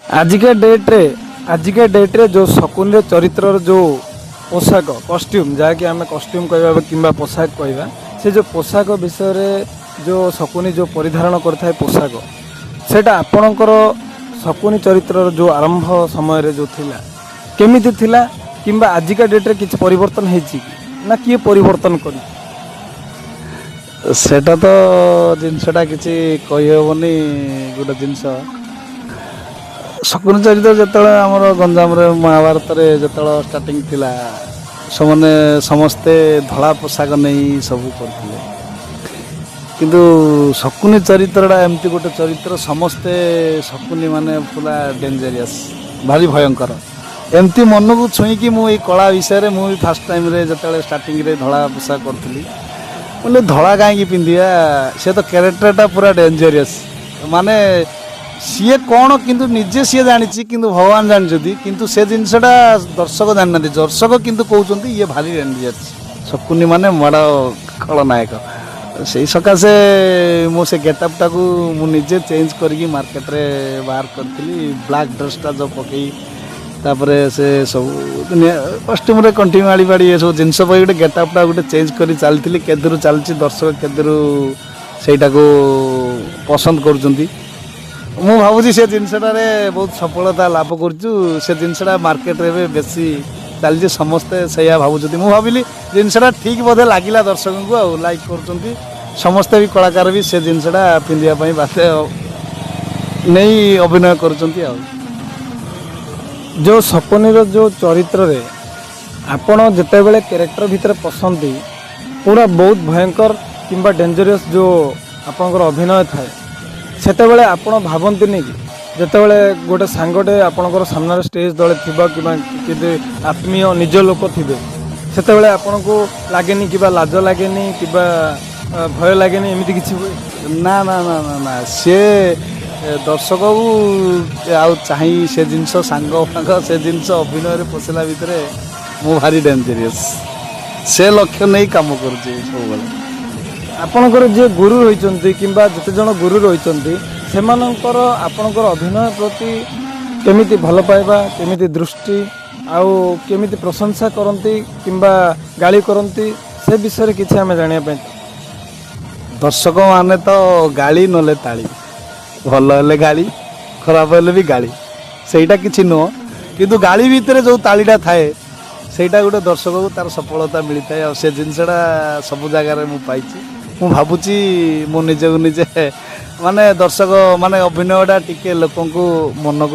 आजिका date रे जो शकुनी चरित्र जो पोशाक कॉस्ट्यूम जहाँकि आम कॉस्ट्यूम कहवा कि पोशाक कहवा से जो पोशाक विषय रे जो शकुनी जो परिधारण करता पोशाक सेटा आपणकर शकुनी चरित्र जो आरंभ समय रे जो थिला केमिति थिला किंबा आजिका डेट रे किछ परिवर्तन हेछि ना किए परिवर्तन करी सेटा तो जिनसटा किसी कहीहबनी गोटे जिनस शकुनी चरित्र जो आमर गंजाम महाभारत जो स्टार्टिंग थिला सबने समस्ते धला पोशाक नहीं सब करते किंतु शकुनी चरित्रटा एमती गोटे चरित्र समस्ते शकुनी माने पूरा डेंजरियस भारी भयंकर एमती मन को छुईकी मुझे कला विषय में फास्ट टाइम रे जो स्टार्टिंग रे धला पोशाक करी बोले धड़ा कहीं पिंधिया से तो क्यारेक्टरटा पूरा डेंजरियस माने सी कौन किंतु निजे सी जानी किंतु भगवान जानते किंतु से जिनसटा दर्शक जाना दर्शक किंतु कहते ये भारी डेंजरियस शकुनी माने बड़ खलनायक से सकाशे मो से गेटअपटा को मुझे चेंज करके मार्केट रे बाहर करी ब्लैक ड्रेसटा जो पकई तापर से सब कस्ट्यूम रे कंटिन्यू आड़ी बाड़ी ये सब जिनस गोटे गेटअपटा गोटे चेंज कर चलती केदूर चलती दर्शक केदूर सेटा को पसंद कर मु भावुँ से जिनसटारे बहुत सफलता लाभ करुँ से जिनसटा मार्केट रे बेसी चलती समस्ते से भावुँ मु भाविली जिनसटा ठीक बोधे लगिला दर्शक को आ लाइक कर समस्ते भी कलाकार भी से जिनसटा पिंधापी बात नहीं अभिनय कर जो शकुनी जो चरित्र रे आपण जिते बड़े कैरेक्टर भितर पसंदी पूरा बहुत भयंकर किंबा डेंजरियस जो आपणकर अभिनय थाए सेते बड़े आपण भावंतिनी कि जिते गोटे सांगटे आपणकर सामने स्टेज तले थिबा कि आत्मीय निज लोक थिबे सेते बड़े आपण को लागेनी कि लाज लागेनी कि भय लागेनी एमती किछि हुए ना ना ना ना ना से दर्शक को चाहे से जिनस सांग फांग से जिनस अभिनय पशिला भितर मु भारी डेंजरियस से लक्ष्य नहीं काम करुचे सब आपणकर जे गुरु रही किंबा जिते जन गुरु रही सेमानंकर आपणकर अभिनय प्रति केमिति भल पाइबा केमिति दृष्टि आउ केमिति प्रशंसा करती किंबा गाली करती से विषय किसी आम जाना दर्शक माने तो गाली नले ताली भल हेले गाली खराब हेले भी गाली सेटा किसी नुह किंतु गाली भितर जो तालीटा थाए सेटा गोटे दर्शक को तार सफलता मिलता है से जिनसटा सब जगार मु भावुची मो निजे माने दर्शक माने अभिनयटा टिके लोक मन को